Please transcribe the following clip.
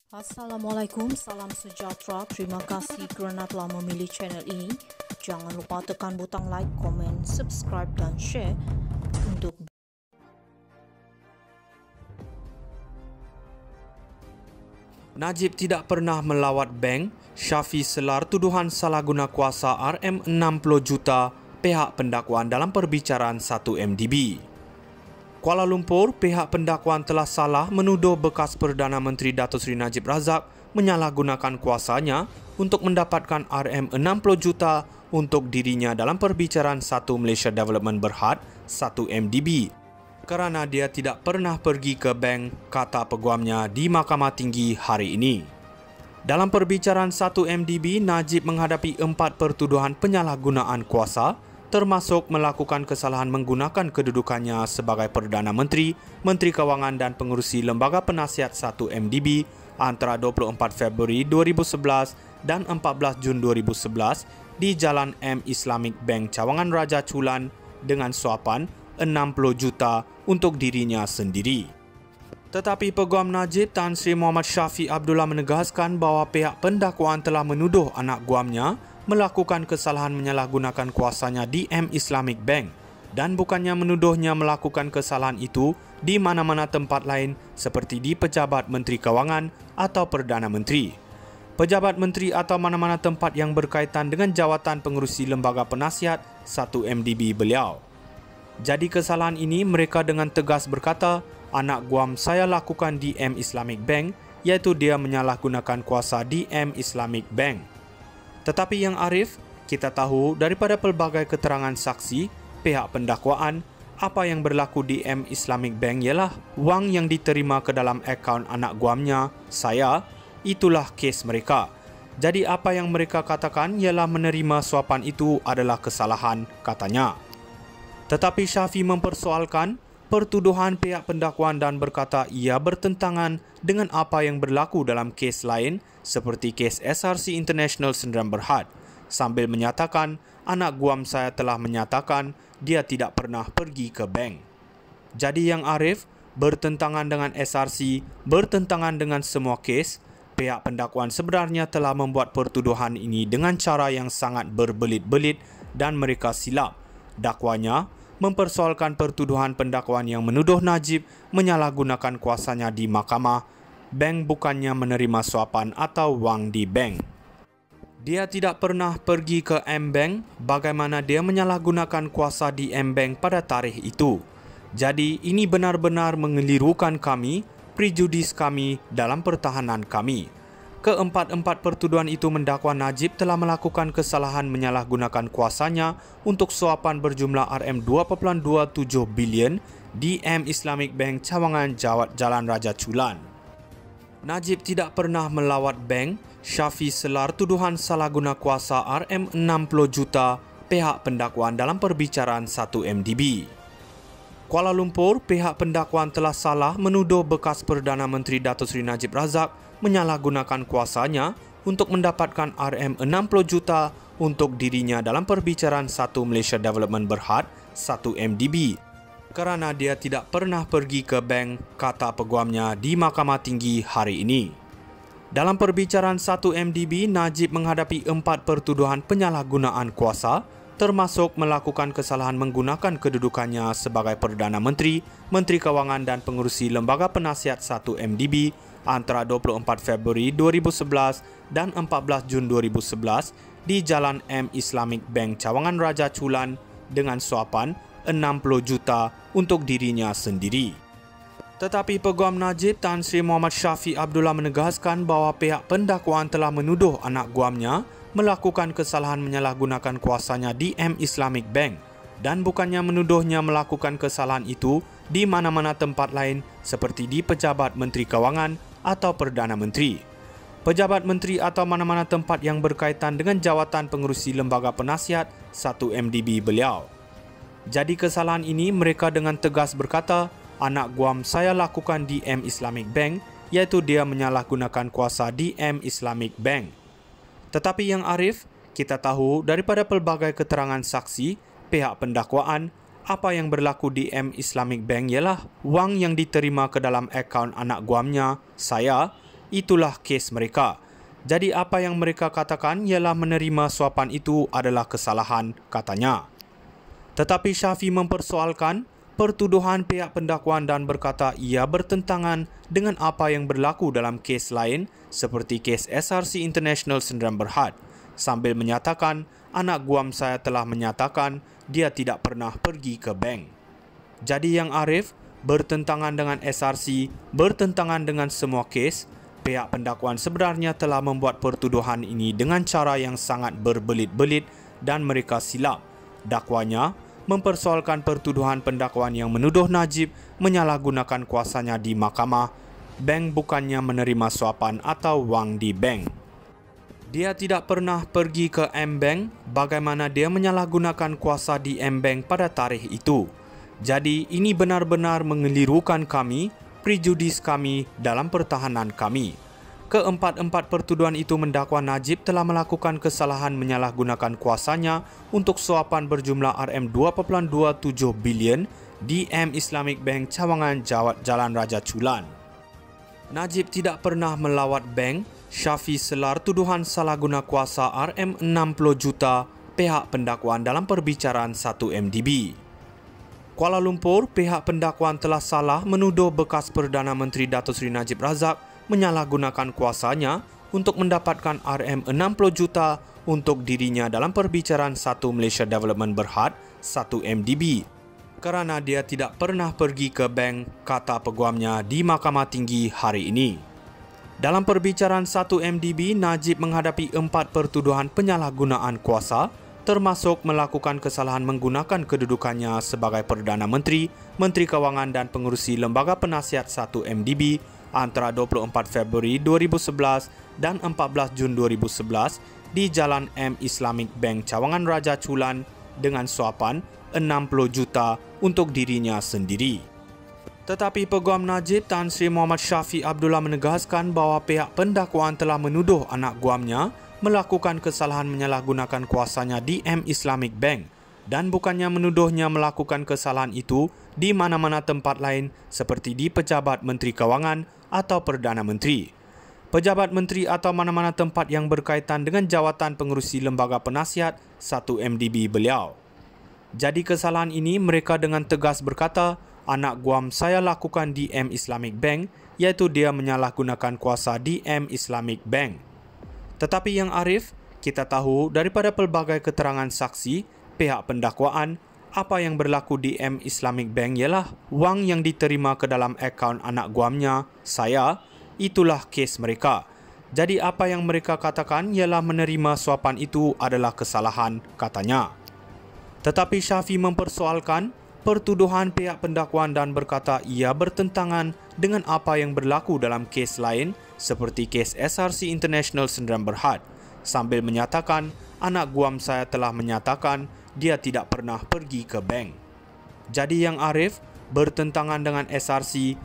Assalamualaikum, salam sejahtera. Terima kasih kerana telah memilih channel ini. Jangan lupa tekan butang like, komen, subscribe dan share untuk Najib tidak pernah melawat bank. Syafi selar tuduhan salah guna kuasa RM60 juta pihak pendakwaan dalam perbicaraan 1MDB. Kuala Lumpur, pihak pendakwaan telah salah menuduh bekas Perdana Menteri Datuk Seri Najib Razak menyalahgunakan kuasanya untuk mendapatkan RM60 juta untuk dirinya dalam perbicaraan 1 Malaysia Development Berhad 1MDB. Kerana dia tidak pernah pergi ke bank, kata peguamnya di Mahkamah Tinggi hari ini. Dalam perbicaraan 1MDB, Najib menghadapi 4 pertuduhan penyalahgunaan kuasa, termasuk melakukan kesalahan menggunakan kedudukannya sebagai Perdana Menteri, Menteri Kewangan dan Pengerusi Lembaga Penasihat 1MDB antara 24 Februari 2011 dan 14 Jun 2011 di Jalan M Islamic Bank Cawangan Raja Chulan dengan suapan 60 juta untuk dirinya sendiri. Tetapi Peguam Najib Tan Sri Muhammad Syafi Abdullah menegaskan bahawa pihak pendakwaan telah menuduh anak guamnya melakukan kesalahan menyalahgunakan kuasanya di M Islamic Bank dan bukannya menuduhnya melakukan kesalahan itu di mana-mana tempat lain seperti di Pejabat Menteri Kewangan atau Perdana Menteri, Pejabat Menteri atau mana-mana tempat yang berkaitan dengan jawatan pengerusi lembaga penasihat 1MDB beliau. Jadi kesalahan ini mereka dengan tegas berkata, anak guam saya lakukan di M Islamic Bank, iaitu dia menyalahgunakan kuasa di M Islamic Bank. Tetapi yang arif, kita tahu daripada pelbagai keterangan saksi, pihak pendakwaan, apa yang berlaku di M Islamic Bank ialah wang yang diterima ke dalam akaun anak guamnya, saya, itulah kes mereka. Jadi apa yang mereka katakan ialah menerima suapan itu adalah kesalahan, katanya. Tetapi Syafi mempersoalkan pertuduhan pihak pendakwaan dan berkata ia bertentangan dengan apa yang berlaku dalam kes lain seperti kes SRC International Sdn Berhad, sambil menyatakan anak guam saya telah menyatakan dia tidak pernah pergi ke bank. Jadi yang arif, bertentangan dengan SRC, bertentangan dengan semua kes, pihak pendakwaan sebenarnya telah membuat pertuduhan ini dengan cara yang sangat berbelit-belit dan mereka silap. Dakwanya mempersoalkan pertuduhan pendakwaan yang menuduh Najib menyalahgunakan kuasanya di mahkamah, bank bukannya menerima suapan atau wang di bank. Dia tidak pernah pergi ke M-Bank, bagaimana dia menyalahgunakan kuasa di M-Bank pada tarikh itu. Jadi ini benar-benar mengelirukan kami, prejudis kami dalam pertahanan kami. Keempat-empat pertuduhan itu mendakwa Najib telah melakukan kesalahan menyalahgunakan kuasanya untuk suapan berjumlah RM2.27 bilion di M Islamic Bank Cawangan Jalan Raja Chulan. Najib tidak pernah melawat bank. Syafi selar tuduhan salah guna kuasa RM60 juta pihak pendakwaan dalam perbicaraan 1MDB. Kuala Lumpur, pihak pendakwaan telah salah menuduh bekas Perdana Menteri Datuk Seri Najib Razak menyalahgunakan kuasanya untuk mendapatkan RM60 juta untuk dirinya dalam perbicaraan 1 Malaysia Development Berhad 1MDB. Kerana dia tidak pernah pergi ke bank, kata peguamnya di Mahkamah Tinggi hari ini. Dalam perbicaraan 1MDB, Najib menghadapi 4 pertuduhan penyalahgunaan kuasa, termasuk melakukan kesalahan menggunakan kedudukannya sebagai Perdana Menteri, Menteri Kewangan dan Pengerusi Lembaga Penasihat 1MDB antara 24 Februari 2011 dan 14 Jun 2011 di Jalan M Islamic Bank Cawangan Raja Chulan dengan suapan 60 juta untuk dirinya sendiri. Tetapi Peguam Najib Tan Sri Muhammad Syafi Abdullah menegaskan bahawa pihak pendakwaan telah menuduh anak guamnya melakukan kesalahan menyalahgunakan kuasanya di M Islamic Bank dan bukannya menuduhnya melakukan kesalahan itu di mana-mana tempat lain seperti di Pejabat Menteri Kewangan atau Perdana Menteri, Pejabat Menteri atau mana-mana tempat yang berkaitan dengan jawatan pengerusi lembaga penasihat 1MDB beliau. Jadi kesalahan ini mereka dengan tegas berkata, anak guam saya lakukan di M Islamic Bank, iaitu dia menyalahgunakan kuasa di M Islamic Bank. Tetapi yang arif, kita tahu daripada pelbagai keterangan saksi, pihak pendakwaan, apa yang berlaku di M Islamic Bank ialah wang yang diterima ke dalam akaun anak guamnya, saya, itulah kes mereka. Jadi apa yang mereka katakan ialah menerima suapan itu adalah kesalahan, katanya. Tetapi Shafie mempersoalkan pertuduhan pihak pendakwaan dan berkata ia bertentangan dengan apa yang berlaku dalam kes lain seperti kes SRC International Sdn Bhd, sambil menyatakan anak guam saya telah menyatakan dia tidak pernah pergi ke bank. Jadi yang Arif, bertentangan dengan SRC, bertentangan dengan semua kes, pihak pendakwaan sebenarnya telah membuat pertuduhan ini dengan cara yang sangat berbelit-belit dan mereka silap. Dakwanya mempersoalkan pertuduhan pendakwaan yang menuduh Najib menyalahgunakan kuasanya di mahkamah, bank bukannya menerima suapan atau wang di bank. Dia tidak pernah pergi ke M-Bank, bagaimana dia menyalahgunakan kuasa di M-Bank pada tarikh itu. Jadi ini benar-benar mengelirukan kami, prejudis kami dalam pertahanan kami. Keempat-empat pertuduhan itu mendakwa Najib telah melakukan kesalahan menyalahgunakan kuasanya untuk suapan berjumlah RM2.27 bilion di M Islamic Bank Cawangan, Jalan Raja Chulan. Najib tidak pernah melawat bank. Shafie selar tuduhan salah guna kuasa RM60 juta pihak pendakwaan dalam perbicaraan 1MDB. Kuala Lumpur, pihak pendakwaan telah salah menuduh bekas Perdana Menteri Datuk Seri Najib Razak menyalahgunakan kuasanya untuk mendapatkan RM60 juta untuk dirinya dalam perbicaraan 1 Malaysia Development Berhad 1MDB kerana dia tidak pernah pergi ke bank, kata peguamnya di Mahkamah Tinggi hari ini. Dalam perbicaraan 1MDB, Najib menghadapi 4 pertuduhan penyalahgunaan kuasa termasuk melakukan kesalahan menggunakan kedudukannya sebagai Perdana Menteri, Menteri Kewangan dan pengurusi Lembaga Penasihat 1MDB antara 24 Februari 2011 dan 14 Jun 2011 di Jalan M Islamic Bank Cawangan Raja Chulan dengan suapan 60 juta untuk dirinya sendiri. Tetapi Peguam Najib Tan Sri Muhammad Shafie Abdullah menegaskan bahawa pihak pendakwaan telah menuduh anak guamnya melakukan kesalahan menyalahgunakan kuasanya di M Islamic Bank dan bukannya menuduhnya melakukan kesalahan itu di mana-mana tempat lain seperti di Pejabat Menteri Kewangan atau Perdana Menteri, pejabat menteri atau mana-mana tempat yang berkaitan dengan jawatan pengurusi Lembaga Penasihat 1MDB beliau. Jadi kesalahan ini mereka dengan tegas berkata anak guam saya lakukan di M Islamic Bank, iaitu dia menyalahgunakan kuasa di M Islamic Bank. Tetapi yang Arif, kita tahu daripada pelbagai keterangan saksi, pihak pendakwaan, apa yang berlaku di M Islamic Bank ialah wang yang diterima ke dalam akaun anak guamnya, saya, itulah kes mereka. Jadi apa yang mereka katakan ialah menerima suapan itu adalah kesalahan, katanya. Tetapi Shafie mempersoalkan pertuduhan pihak pendakwaan dan berkata ia bertentangan dengan apa yang berlaku dalam kes lain seperti kes SRC International Sdn Bhd, sambil menyatakan anak guam saya telah menyatakan dia tidak pernah pergi ke bank. Jadi yang Arif, bertentangan dengan SRC,